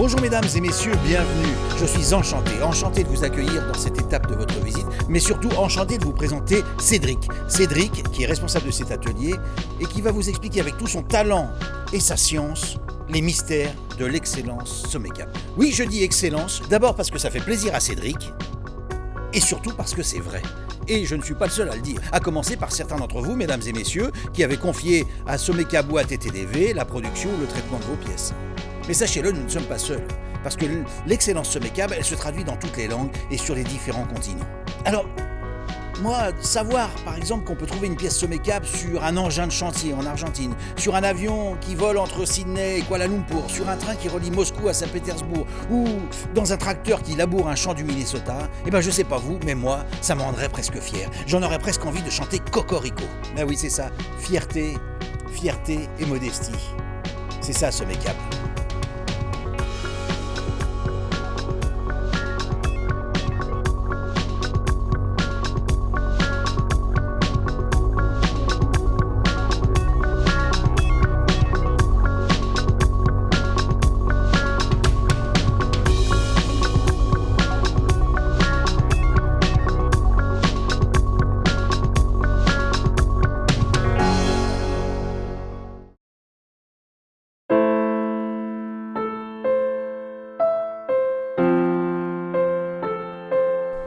Bonjour mesdames et messieurs, bienvenue. Je suis enchanté de vous accueillir dans cette étape de votre visite, mais surtout enchanté de vous présenter Cédric. Cédric, qui est responsable de cet atelier et qui va vous expliquer avec tout son talent et sa science les mystères de l'excellence Sommécap. Oui, je dis excellence, d'abord parce que ça fait plaisir à Cédric, et surtout parce que c'est vrai. Et je ne suis pas le seul à le dire, à commencer par certains d'entre vous, mesdames et messieurs, qui avaient confié à Sommécap ou à TTDV la production ou le traitement de vos pièces. Mais sachez-le, nous ne sommes pas seuls, parce que l'excellence Sommécap, elle se traduit dans toutes les langues et sur les différents continents. Alors, moi, savoir par exemple qu'on peut trouver une pièce Sommécap sur un engin de chantier en Argentine, sur un avion qui vole entre Sydney et Kuala Lumpur, sur un train qui relie Moscou à Saint-Pétersbourg, ou dans un tracteur qui laboure un champ du Minnesota, eh ben je sais pas vous, mais moi, ça me rendrait presque fier. J'en aurais presque envie de chanter Cocorico. Ah oui, c'est ça, fierté et modestie. C'est ça Sommécap.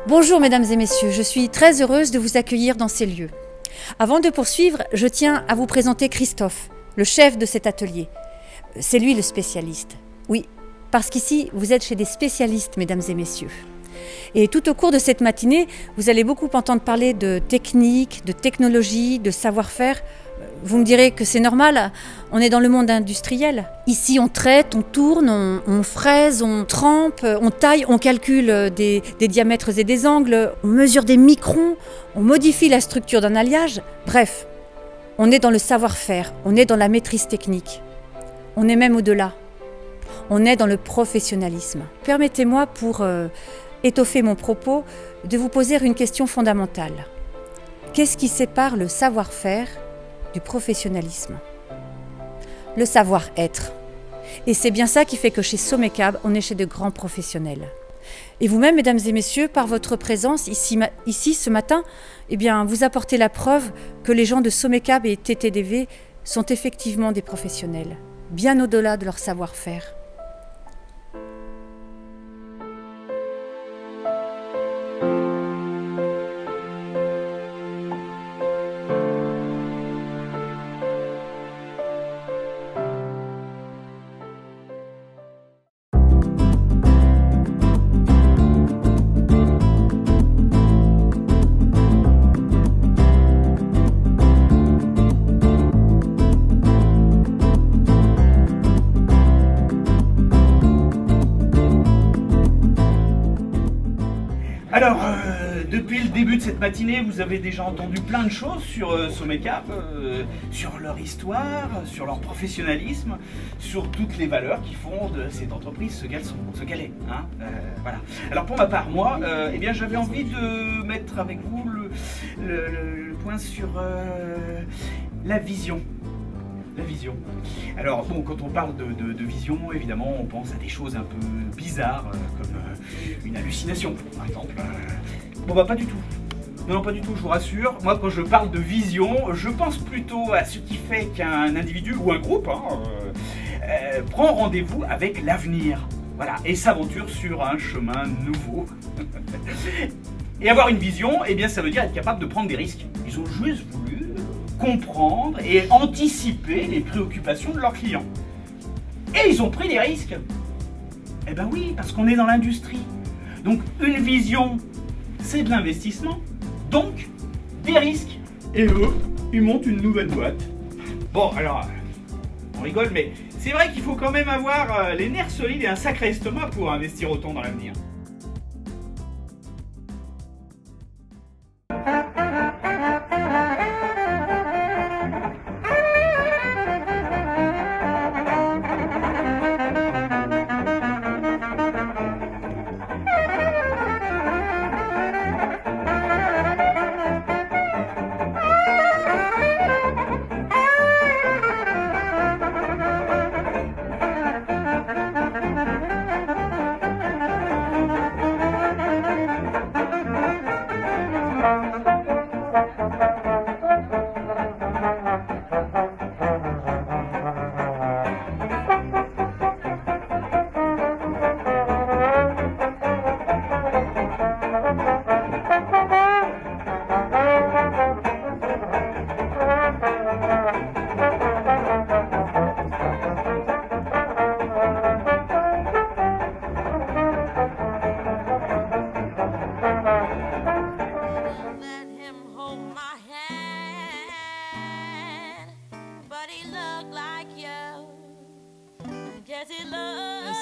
Bonjour mesdames et messieurs, je suis très heureuse de vous accueillir dans ces lieux. Avant de poursuivre, je tiens à vous présenter Christophe, le chef de cet atelier. C'est lui le spécialiste. Oui, parce qu'ici, vous êtes chez des spécialistes, mesdames et messieurs. Et tout au cours de cette matinée, vous allez beaucoup entendre parler de technique, de technologie, de savoir-faire. Vous me direz que c'est normal, on est dans le monde industriel. Ici, on traite, on tourne, on fraise, on trempe, on taille, on calcule des diamètres et des angles, on mesure des microns, on modifie la structure d'un alliage. Bref, on est dans le savoir-faire, on est dans la maîtrise technique. On est même au-delà. On est dans le professionnalisme. Permettez-moi, pour étoffer mon propos, de vous poser une question fondamentale. Qu'est-ce qui sépare le savoir-faire du professionnalisme? Le savoir-être. Et c'est bien ça qui fait que chez Sommécap, on est chez de grands professionnels. Et vous-même, mesdames et messieurs, par votre présence ici ce matin, eh bien, vous apportez la preuve que les gens de Sommécap et TTDV sont effectivement des professionnels, bien au-delà de leur savoir-faire. Alors, depuis le début de cette matinée, vous avez déjà entendu plein de choses sur Sommécap, sur leur histoire, sur leur professionnalisme, sur toutes les valeurs qui font de cette entreprise ce qu'elle est. Hein, voilà. Alors pour ma part, moi, eh bien, j'avais envie de mettre avec vous le point sur la vision. La vision. Alors bon, quand on parle de vision, évidemment, on pense à des choses un peu bizarres, comme une hallucination, par exemple. Bon bah pas du tout. Non, pas du tout, je vous rassure. Moi, quand je parle de vision, je pense plutôt à ce qui fait qu'un individu ou un groupe prend rendez-vous avec l'avenir. Voilà, et s'aventure sur un chemin nouveau. Et avoir une vision, eh bien, ça veut dire être capable de prendre des risques. Ils ont juste voulu comprendre et anticiper les préoccupations de leurs clients. Et ils ont pris des risques. Eh ben oui, parce qu'on est dans l'industrie. Donc une vision, c'est de l'investissement. Donc des risques. Et eux, ils montent une nouvelle boîte. Bon, alors, on rigole, mais c'est vrai qu'il faut quand même avoir les nerfs solides et un sacré estomac pour investir autant dans l'avenir.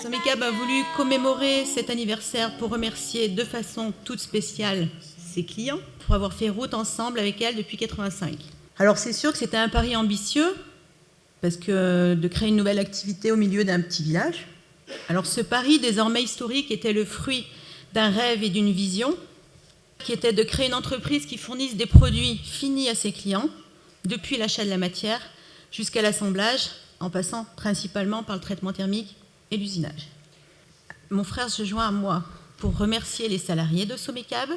Somicab a voulu commémorer cet anniversaire pour remercier de façon toute spéciale ses clients pour avoir fait route ensemble avec elle depuis 1985. Alors c'est sûr que c'était un pari ambitieux, parce que de créer une nouvelle activité au milieu d'un petit village. Alors ce pari désormais historique était le fruit d'un rêve et d'une vision, qui était de créer une entreprise qui fournisse des produits finis à ses clients, depuis l'achat de la matière jusqu'à l'assemblage, en passant principalement par le traitement thermique et l'usinage. Mon frère se joint à moi pour remercier les salariés de Somicab,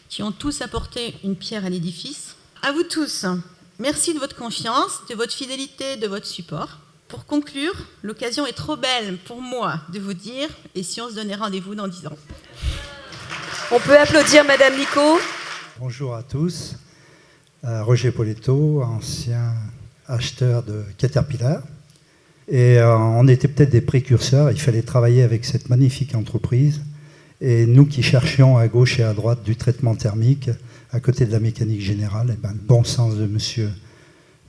qui ont tous apporté une pierre à l'édifice. À vous tous, merci de votre confiance, de votre fidélité, de votre support. Pour conclure, l'occasion est trop belle pour moi de vous dire, et si on se donnait rendez-vous dans 10 ans. On peut applaudir Madame Nicot. Bonjour à tous. Roger Poletto, ancien acheteur de Caterpillar. Et on était peut-être des précurseurs. Il fallait travailler avec cette magnifique entreprise. Et nous qui cherchions à gauche et à droite du traitement thermique, à côté de la mécanique générale, le bon sens de monsieur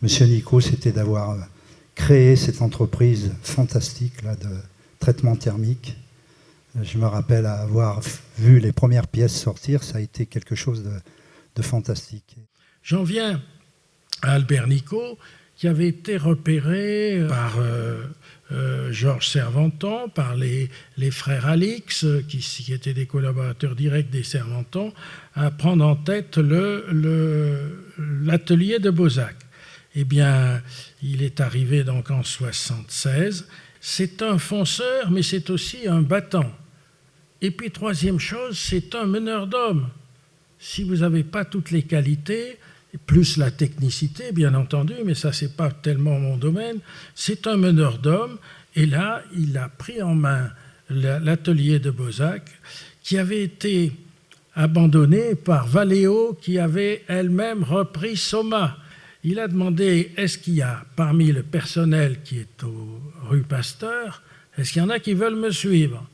Nicot, c'était d'avoir créé cette entreprise fantastique là, de traitement thermique. Je me rappelle avoir vu les premières pièces sortir, ça a été quelque chose de fantastique. J'en viens à Albert Nicot, qui avait été repéré par Georges Serventon, par les frères Alix, qui étaient des collaborateurs directs des Serventon, à prendre en tête l'atelier de Beauzac. Eh bien, il est arrivé donc en 1976. C'est un fonceur, mais c'est aussi un battant. Et puis, troisième chose, c'est un meneur d'hommes. Si vous n'avez pas toutes les qualités, plus la technicité, bien entendu, mais ça, c'est pas tellement mon domaine, c'est un meneur d'hommes. Et là, il a pris en main l'atelier de Beauzac, qui avait été abandonné par Valeo, qui avait elle-même repris Soma. Il a demandé, est-ce qu'il y a, parmi le personnel qui est aux rue Pasteur, est-ce qu'il y en a qui veulent me suivre?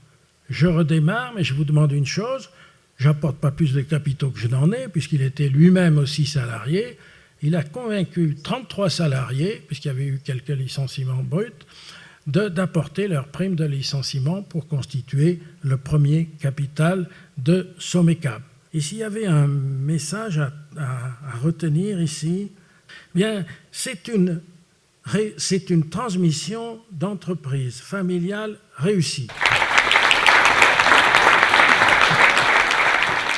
Je redémarre, mais je vous demande une chose, j'apporte pas plus de capitaux que je n'en ai, puisqu'il était lui-même aussi salarié. Il a convaincu 33 salariés, puisqu'il y avait eu quelques licenciements bruts, d'apporter leur prime de licenciement pour constituer le premier capital de Somicab. Et s'il y avait un message à retenir ici, bien, c'est une transmission d'entreprise familiale réussie.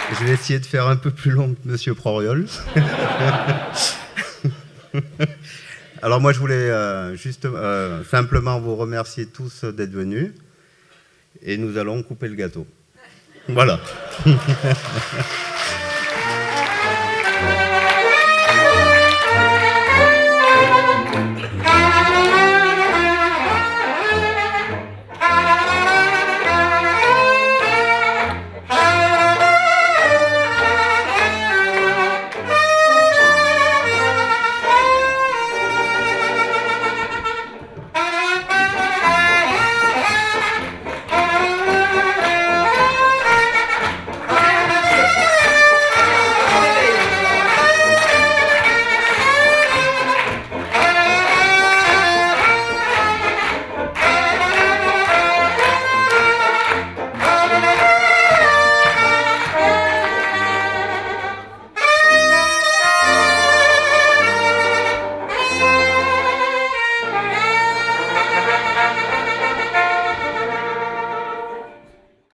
Je vais essayer de faire un peu plus long que M. Proriol. Alors moi, je voulais simplement vous remercier tous d'être venus. Et nous allons couper le gâteau. Voilà.